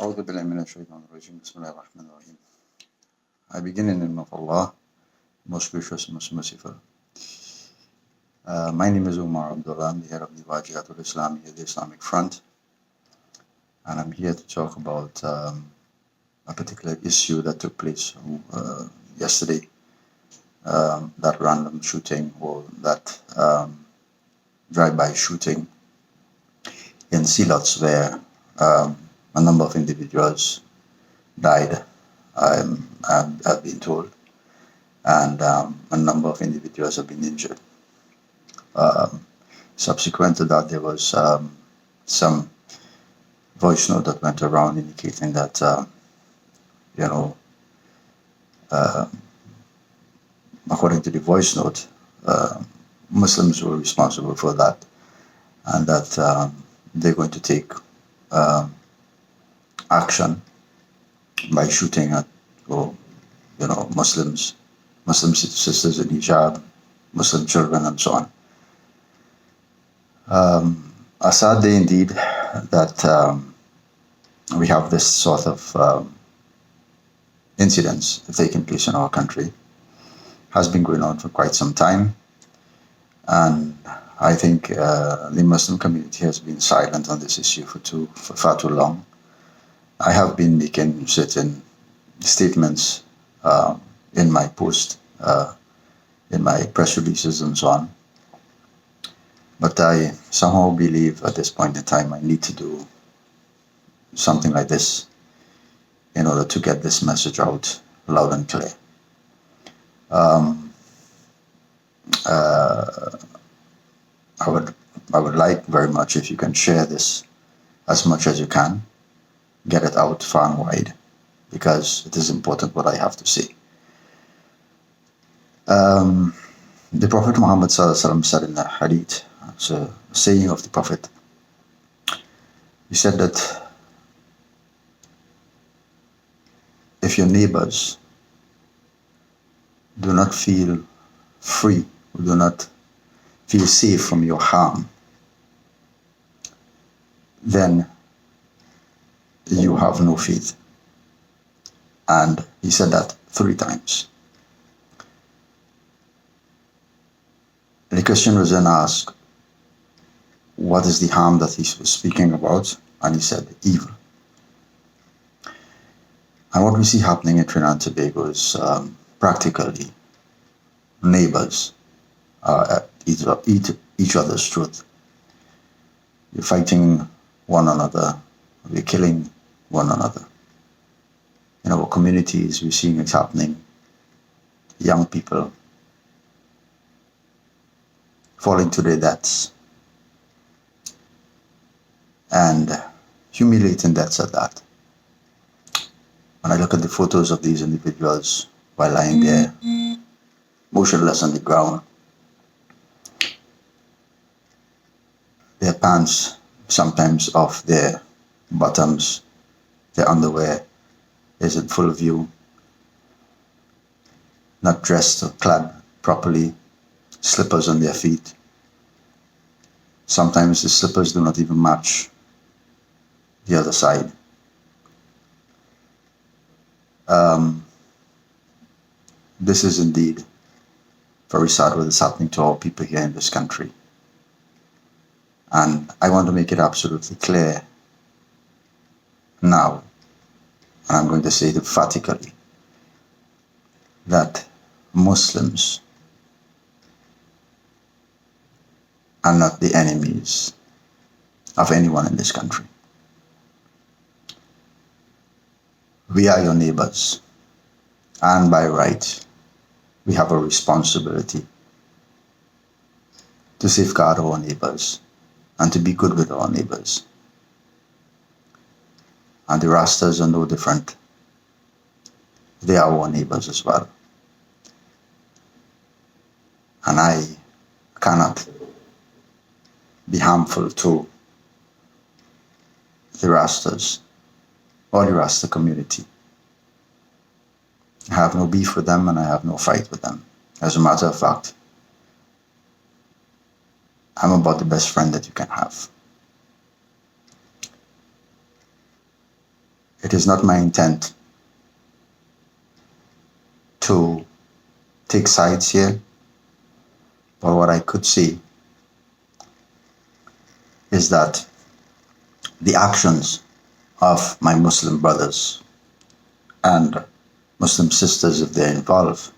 أعوذ بالله من الشيطان الرجيم. بسم الله الرحمن الرحيم. I begin in the name of Allah, most gracious, most merciful. My name is Umar Abdullah. I'm the head of the Wajihatul Islamiyya, the Islamic Front, and I'm here to talk about a particular issue that took place yesterday. That random shooting, or that drive-by shooting in Sealots, where a number of individuals died, I've been told, and a number of individuals have been injured. Subsequent to that, there was some voice note that went around indicating that, according to the voice note, Muslims were responsible for that, and that they're going to take action by shooting at, Muslim sisters in hijab, Muslim children, and so on. A sad day indeed that we have this sort of incidents taking place in our country. Has been going on for quite some time, and I think the Muslim community has been silent on this issue for far too long. I have been making certain statements in my post, in my press releases and so on, but I somehow believe at this point in time I need to do something like this in order to get this message out loud and clear. I would like very much if you can share this as much as you can, get it out far and wide, because it is important what I have to say. The Prophet Muhammad ﷺ said in the hadith, it's a saying of the Prophet, he said that if your neighbors do not feel free, do not feel safe from your harm, then you have no faith. And he said that 3 times. The question was then asked, what is the harm that he was speaking about? And he said, evil. And what we see happening in Trinidad and Tobago is practically neighbors eat each other's truth. You're fighting one another, we're killing one another. In our communities, we're seeing it happening. Young people falling to their deaths, and humiliating deaths at that. When I look at the photos of these individuals while lying there, motionless on the ground, their pants sometimes off their bottoms, their underwear is in full view, not dressed or clad properly, slippers on their feet. Sometimes the slippers do not even match the other side. This is indeed very sad what is happening to our people here in this country. And I want to make it absolutely clear now, and I'm going to say it emphatically, that Muslims are not the enemies of anyone in this country. We are your neighbors, and by right, we have a responsibility to safeguard our neighbors and to be good with our neighbors. And the Rastas are no different. They are our neighbors as well. And I cannot be harmful to the Rastas or the Rasta community. I have no beef with them and I have no fight with them. As a matter of fact, I'm about the best friend that you can have. It is not my intent to take sides here, but what I could see is that the actions of my Muslim brothers and Muslim sisters, if they're involved,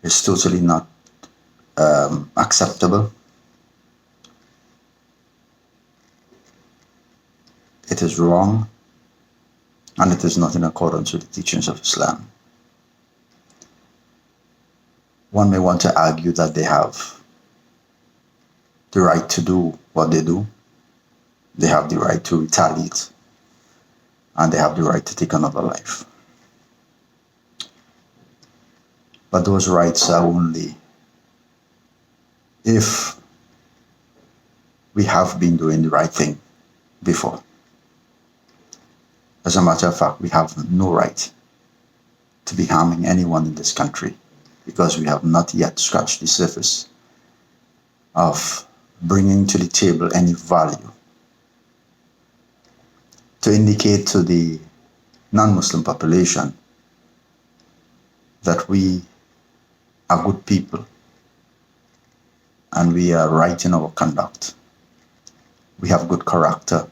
is totally not acceptable. It is wrong, and it is not in accordance with the teachings of Islam. One may want to argue that they have the right to do what they do. They have the right to retaliate, and they have the right to take another life. But those rights are only if we have been doing the right thing before. As a matter of fact, we have no right to be harming anyone in this country because we have not yet scratched the surface of bringing to the table any value to indicate to the non-Muslim population that we are good people and we are right in our conduct. We have good character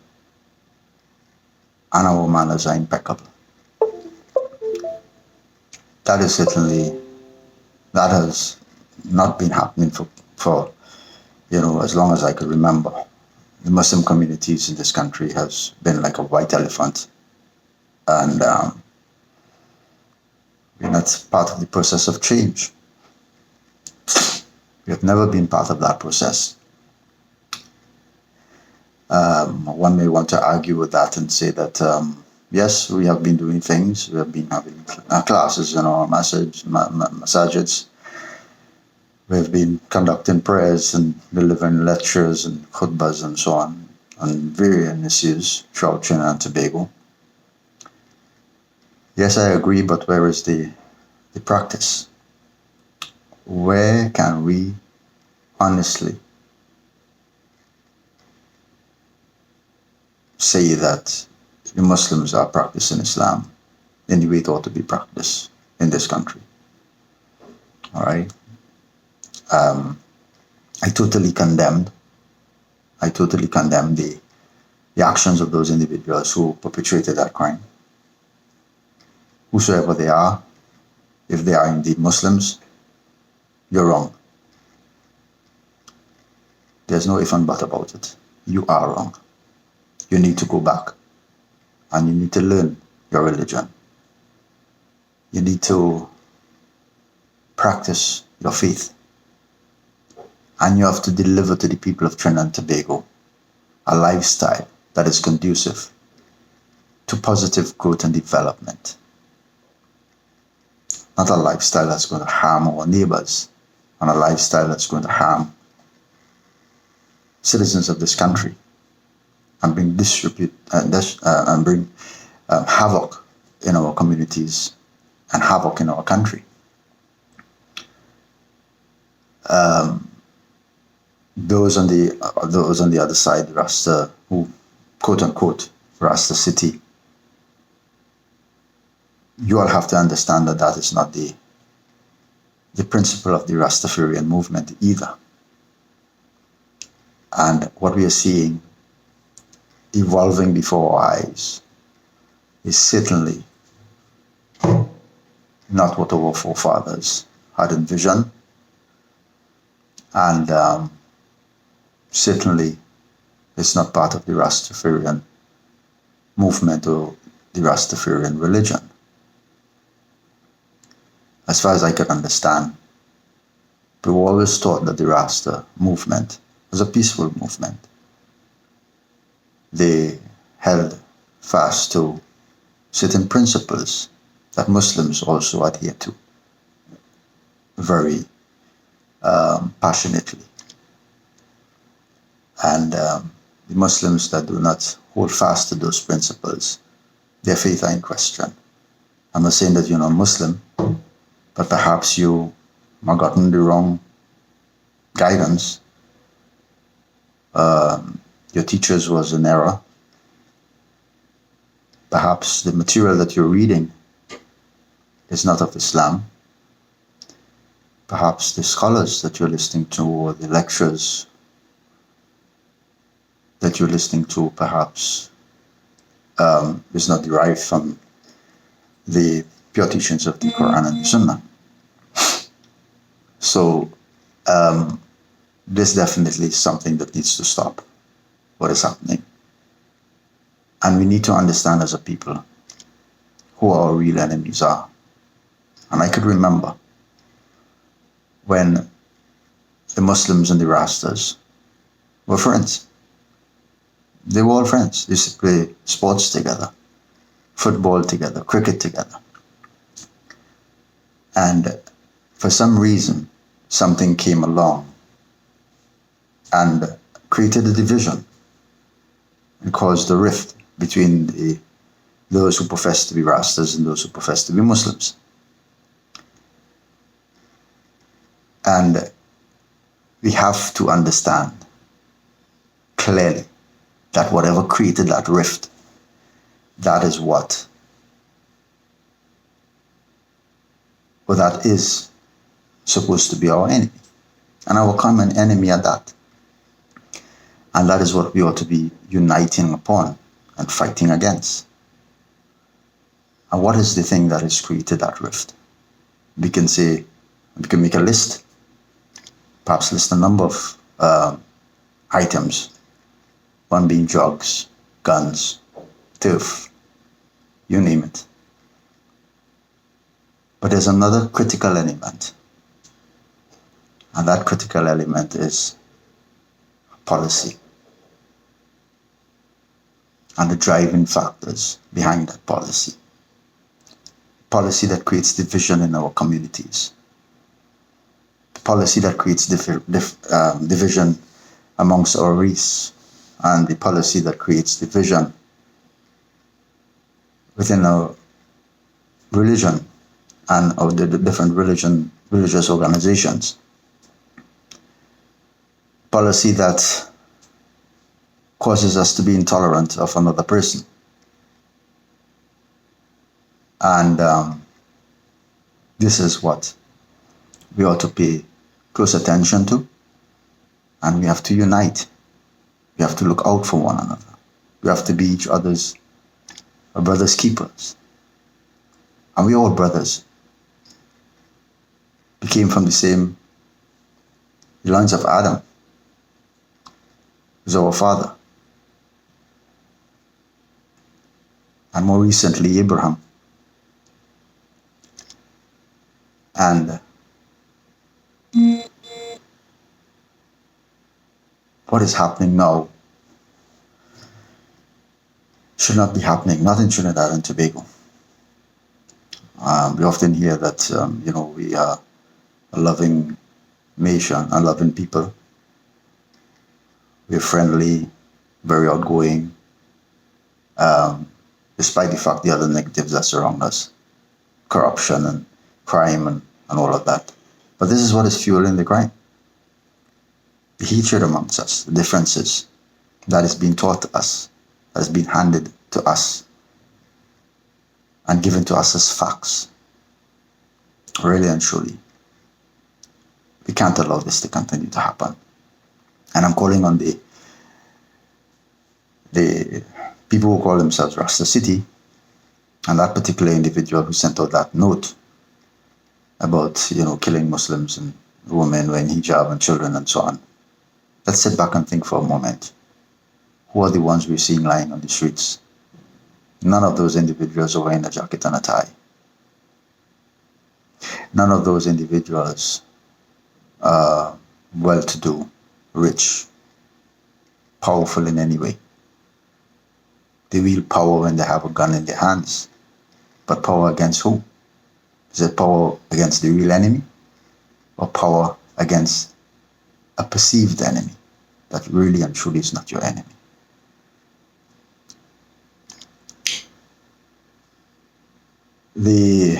and our manners are impeccable. That has not been happening for as long as I could remember. The Muslim communities in this country has been like a white elephant, and we're not part of the process of change. We have never been part of that process. One may want to argue with that and say that, yes, we have been doing things. We have been having classes in our masajids. We have been conducting prayers and delivering lectures and khutbahs and so on various issues throughout Trinidad and Tobago. Yes, I agree, but where is the practice? Where can we honestly say that the Muslims are practicing Islam in the way it ought to be practiced in this country? All right. I totally condemn the actions of those individuals who perpetrated that crime. Whosoever they are, if they are indeed Muslims, you're wrong. There's no if and but about it. You are wrong. You need to go back and you need to learn your religion. You need to practice your faith. And you have to deliver to the people of Trinidad and Tobago a lifestyle that is conducive to positive growth and development. Not a lifestyle that's going to harm our neighbors, and a lifestyle that's going to harm citizens of this country and bring havoc in our communities and havoc in our country. Those on the other side, Rasta, who quote unquote Rasta City, you all have to understand that is not the principle of the Rastafarian movement either. And what we are seeing evolving before our eyes is certainly not what our forefathers had envisioned, and certainly it's not part of the Rastafarian movement or the Rastafarian religion. As far as I can understand, we were always taught that the Rasta movement was a peaceful movement. They held fast to certain principles that Muslims also adhere to very passionately. And the Muslims that do not hold fast to those principles, their faith are in question. I'm not saying that you're not Muslim, but perhaps you have gotten the wrong guidance. Your teachers was in error. Perhaps the material that you're reading is not of Islam. Perhaps the scholars that you're listening to, or the lectures that you're listening to, perhaps is not derived from the pure teachings of the Quran and the Sunnah. So this definitely is something that needs to stop, what is happening. And we need to understand as a people who our real enemies are. And I could remember when the Muslims and the Rastas were friends. They were all friends. They used to play sports together, football together, cricket together. And for some reason, something came along and created a division and caused a rift between those who profess to be Rastas and those who profess to be Muslims. And we have to understand clearly that whatever created that rift, that is what, or that is supposed to be our enemy, and our common enemy at that. And that is what we ought to be uniting upon and fighting against. And what is the thing that has created that rift? We can make a list, perhaps list a number of items, one being drugs, guns, turf, you name it. But there's another critical element, and that critical element is policy and the driving factors behind that policy. Policy that creates division in our communities. Policy that creates division amongst our race, and the policy that creates division within our religion and of the different religious organizations. Policy that causes us to be intolerant of another person. And this is what we ought to pay close attention to, and we have to unite. We have to look out for one another. We have to be each other's brothers' keepers. And we all brothers. We came from the lines of Adam, who's our father. And more recently, Abraham. And what is happening now should not be happening, not in Trinidad and Tobago. We often hear that, we are a loving nation, a loving people. We're friendly, very outgoing, despite the fact the other negatives that surround us, corruption and crime and all of that. But this is what is fueling the crime. The hatred amongst us, the differences that is being taught to us, that is being handed to us and given to us as facts. Really and truly. We can't allow this to continue to happen. And I'm calling on the people who call themselves Rasta City, and that particular individual who sent out that note about, killing Muslims and women wearing hijab and children and so on. Let's sit back and think for a moment. Who are the ones we're seeing lying on the streets? None of those individuals are wearing a jacket and a tie. None of those individuals are well-to-do, rich, powerful in any way. They wield power when they have a gun in their hands. But power against who? Is it power against the real enemy? Or power against a perceived enemy that really and truly is not your enemy? The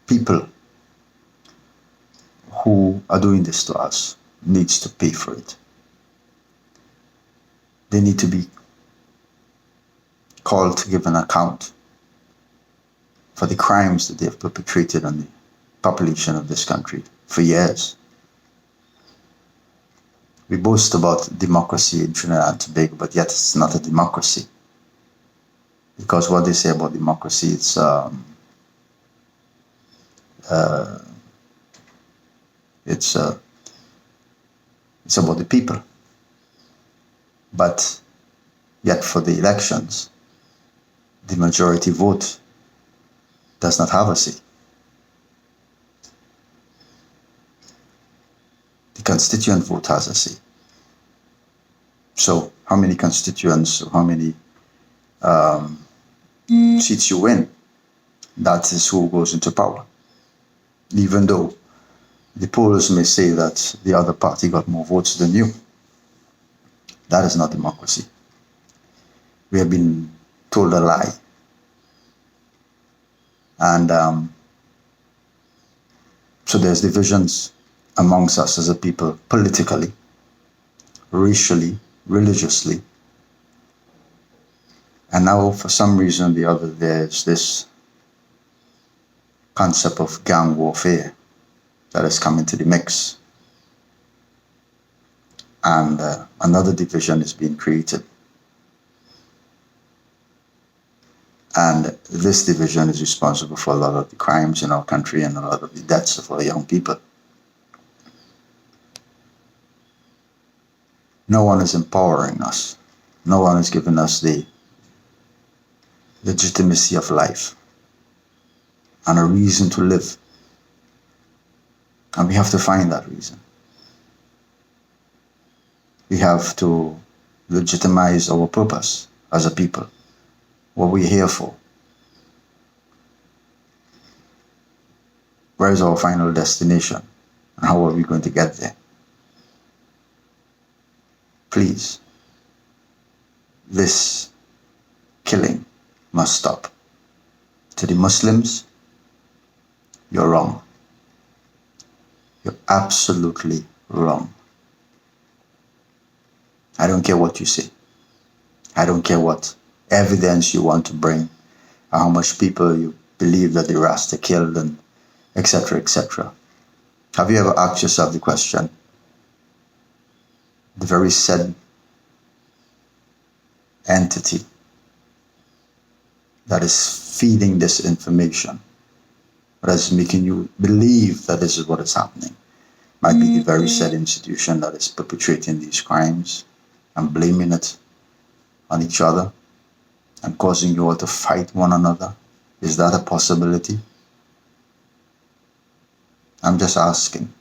people who are doing this to us needs to pay for it. They need to be called to give an account for the crimes that they have perpetrated on the population of this country for years. We boast about democracy in Trinidad and Tobago, but yet it's not a democracy. Because what they say about democracy, it's about the people. But yet for the elections, the majority vote does not have a say. The constituent vote has a say. So how many constituents, how many seats you win, that is who goes into power. Even though the polls may say that the other party got more votes than you. That is not democracy. We have been told a lie. And so there's divisions amongst us as a people, politically, racially, religiously. And now, for some reason or the other, there's this concept of gang warfare that has come into the mix. And another division is being created. And this division is responsible for a lot of the crimes in our country and a lot of the deaths of our young people. No one is empowering us. No one is giving us the legitimacy of life and a reason to live. And we have to find that reason. We have to legitimize our purpose as a people, what we're here for. Where is our final destination? And how are we going to get there? Please, this killing must stop. To the Muslims, you're wrong. You're absolutely wrong. I don't care what you say. I don't care what evidence you want to bring, or how much people you believe that the Rasta killed, and etc., etc. Have you ever asked yourself the question, the very said entity that is feeding this information, that is making you believe that this is what is happening, might be the very said institution that is perpetrating these crimes and blaming it on each other and causing you all to fight one another? Is that a possibility? I'm just asking.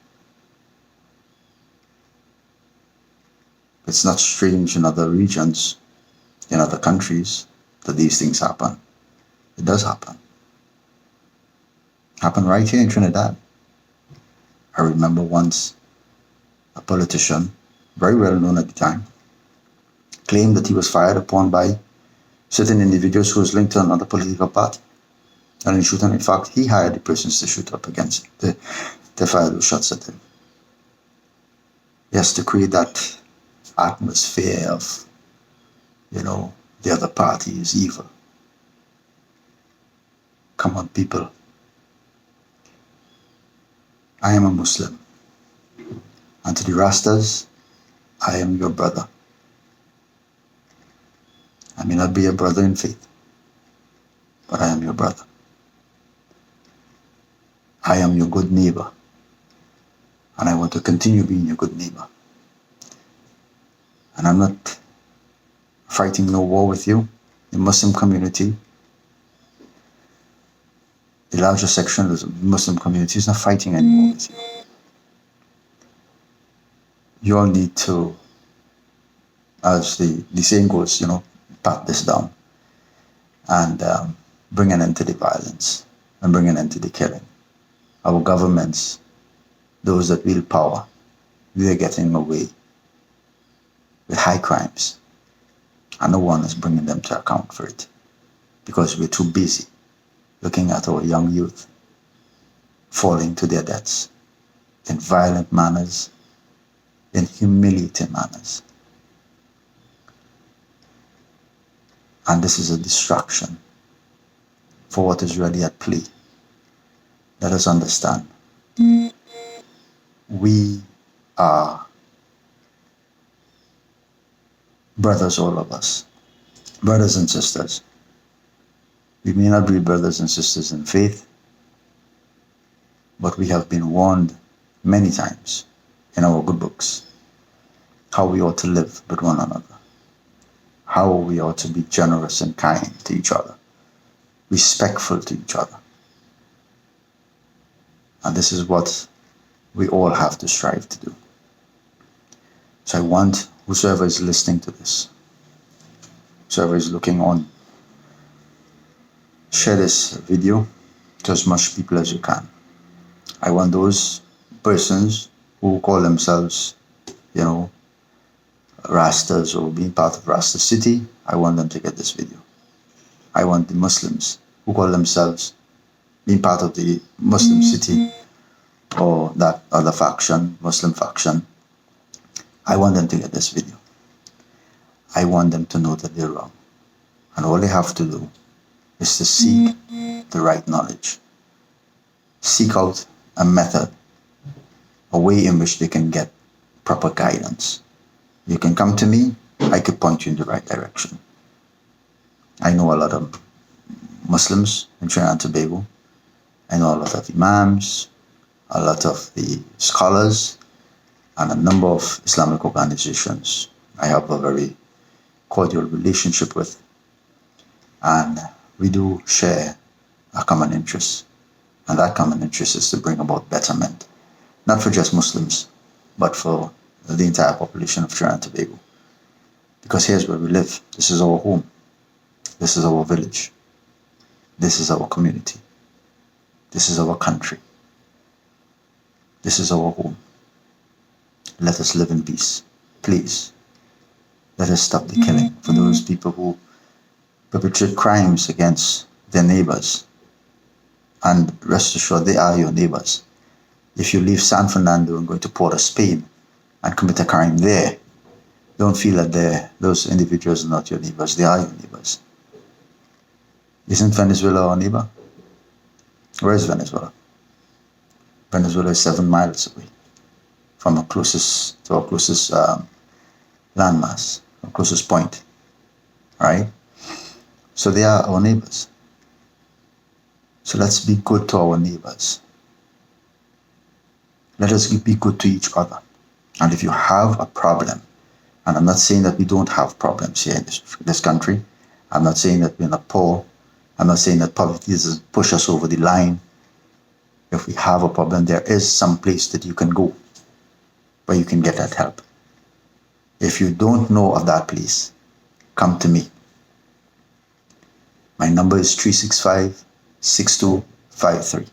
It's not strange in other regions, in other countries, that these things happen. It does happen. Happened right here in Trinidad. I remember once a politician, very well known at the time, claimed that he was fired upon by certain individuals who was linked to another political party. And in truth and in fact, he hired the persons to shoot up against him, to fire those shots at him. Yes, to create that atmosphere of, the other party is evil. Come on, people. I am a Muslim. And to the Rastas, I am your brother. I may not be your brother in faith, but I am your brother. I am your good neighbor, and I want to continue being your good neighbor. And I'm not fighting no war with you. The Muslim community, the larger section of the Muslim community, is not fighting any war with you. You all need to, as the saying goes, pat this down and bring an end to the violence and bring an end to the killing. Our governments, those that wield power, they are getting away with high crimes, and no one is bringing them to account for it because we're too busy looking at our young youth falling to their deaths in violent manners, in humiliating manners. And this is a distraction for what is really at play. Let us understand. We are brothers, all of us, brothers and sisters. We may not be brothers and sisters in faith, but we have been warned many times in our good books how we ought to live with one another, how we ought to be generous and kind to each other, respectful to each other. And this is what we all have to strive to do. So I want whosoever is listening to this, whosoever is looking on, share this video to as much people as you can. I want those persons who call themselves, Rastas or being part of Rasta City, I want them to get this video. I want the Muslims who call themselves being part of the Muslim City or that other faction, Muslim faction, I want them to get this video. I want them to know that they're wrong. And all they have to do is to seek the right knowledge. Seek out a method, a way in which they can get proper guidance. You can come to me, I could point you in the right direction. I know a lot of Muslims in Trinidad and Tobago. I know a lot of imams, a lot of the scholars, and a number of Islamic organizations I have a very cordial relationship with. And we do share a common interest. And that common interest is to bring about betterment, not for just Muslims, but for the entire population of Trinidad and Tobago. Because here's where we live. This is our home. This is our village. This is our community. This is our country. This is our home. Let us live in peace. Please. Let us stop the killing for those people who perpetrate crimes against their neighbors. And rest assured, they are your neighbors. If you leave San Fernando and go to Port of Spain and commit a crime there, don't feel that those individuals are not your neighbors. They are your neighbors. Isn't Venezuela our neighbor? Where is Venezuela? Venezuela is 7 miles away from our closest landmass, our closest point, right? So they are our neighbors. So let's be good to our neighbors. Let us be good to each other. And if you have a problem, and I'm not saying that we don't have problems here in this country, I'm not saying that we're not poor, I'm not saying that poverty doesn't push us over the line. If we have a problem, there is some place that you can go where you can get that help. If you don't know of that place, come to me. My number is 365-6253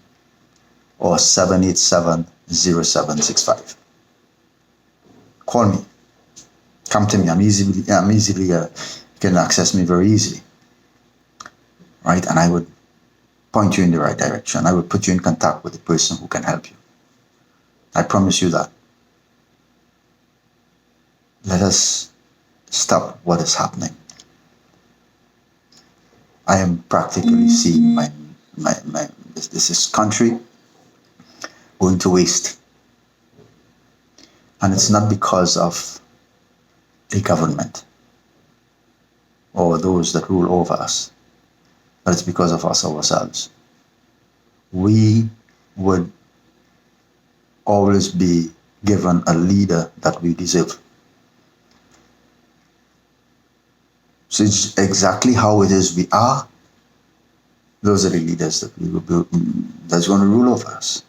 or 787-0765. Call me. Come to me. You can access me very easily. Right? And I would point you in the right direction. I would put you in contact with the person who can help you. I promise you that. Let us stop what is happening. I am practically seeing this country going to waste. And it's not because of the government or those that rule over us, but it's because of us ourselves. We would always be given a leader that we deserve. So it's exactly how it is we are. Those are the leaders that we will build, that's going to rule over us.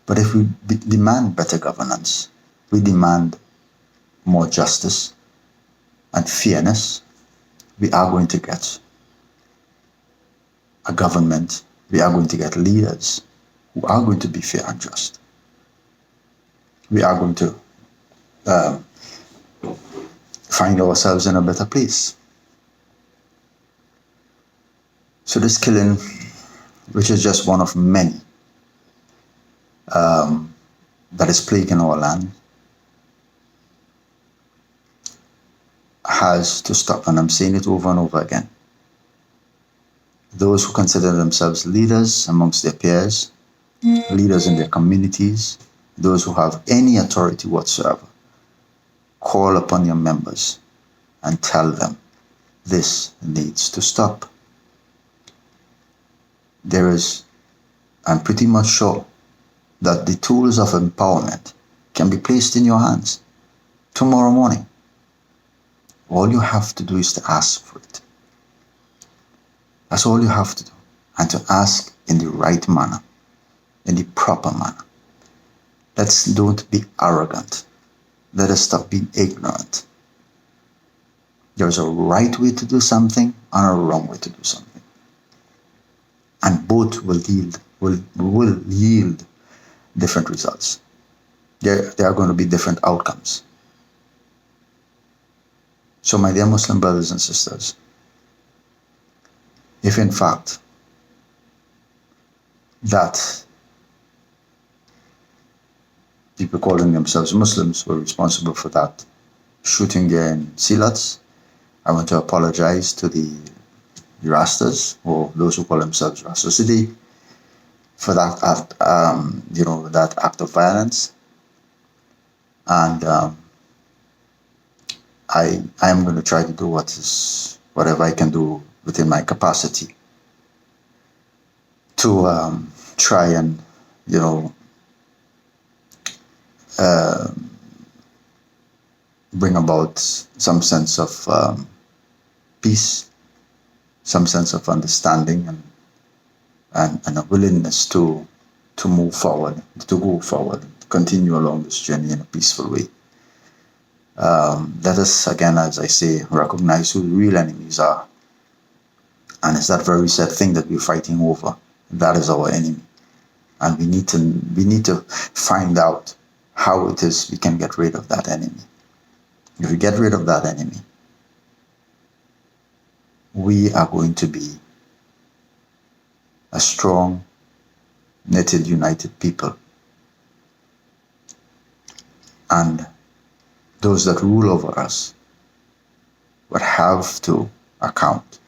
But if we demand better governance, we demand more justice and fairness, we are going to get a government, we are going to get leaders who are going to be fair and just. We are going to find ourselves in a better place. So this killing, which is just one of many that is plaguing our land, has to stop, and I'm saying it over and over again. Those who consider themselves leaders amongst their peers, leaders in their communities, those who have any authority whatsoever, call upon your members and tell them this needs to stop. I'm pretty much sure that the tools of empowerment can be placed in your hands tomorrow morning. All you have to do is to ask for it. That's all you have to do. And to ask in the right manner, in the proper manner. Don't be arrogant. Let us stop being ignorant. There's a right way to do something and a wrong way to do something. And both will yield different results. There are going to be different outcomes. So my dear Muslim brothers and sisters, if in fact that people calling themselves Muslims were responsible for that shooting there in Sealots, I want to apologize to the Rastas, or those who call themselves Rastas today, for that act, that act of violence. And I am going to try to do whatever I can do within my capacity to try and, bring about some sense of peace, some sense of understanding, and a willingness to move forward, to go forward, to continue along this journey in a peaceful way. Let us, again, as I say, recognize who the real enemies are. And it's that very sad thing that we're fighting over. That is our enemy. And we need to find out how it is we can get rid of that enemy. If we get rid of that enemy, we are going to be a strong, knitted, united people. And those that rule over us would have to account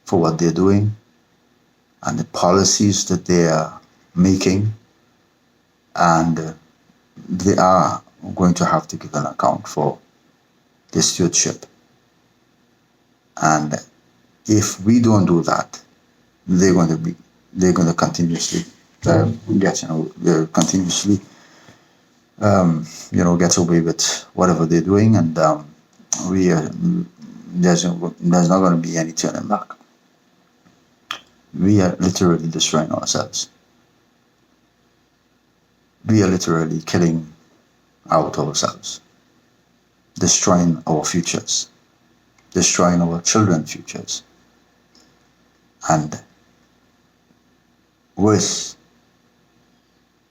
for what they're doing and the policies that they are making, and they are going to have to give an account for their stewardship. And if we don't do that, they're going to continuously get away with whatever they're doing, and there's not going to be any turning back. We are literally destroying ourselves. We are literally killing out ourselves, destroying our futures, destroying our children's futures, and worse,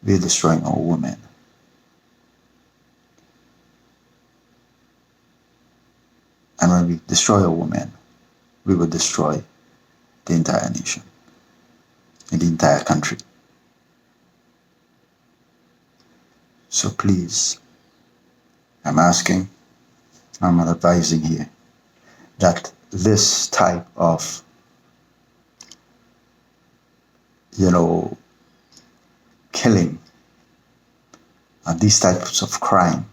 we're destroying our women. And when we destroy a woman, we will destroy the entire nation and the entire country. So please, I'm advising here that this type of, killing and these types of crime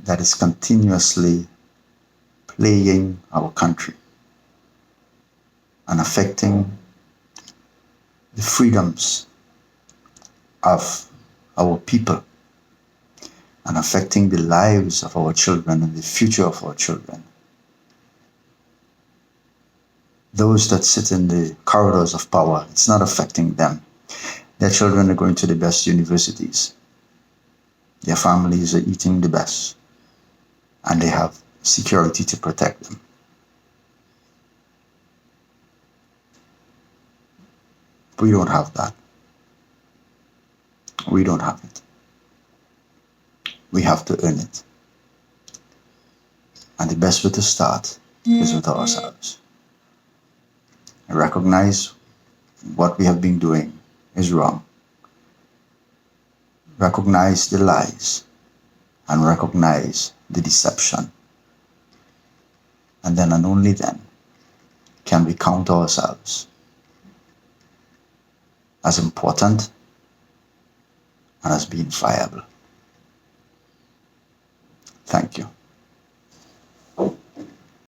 that is continuously plaguing our country and affecting the freedoms of our people and affecting the lives of our children and the future of our children. Those that sit in the corridors of power, it's not affecting them. Their children are going to the best universities. Their families are eating the best. And they have security to protect them. We don't have that. We don't have it. We have to earn it. And the best way to start is with ourselves. Recognize what we have been doing is wrong. Recognize the lies and recognize the deception. And then and only then can we count ourselves as important and as being viable. Thank you.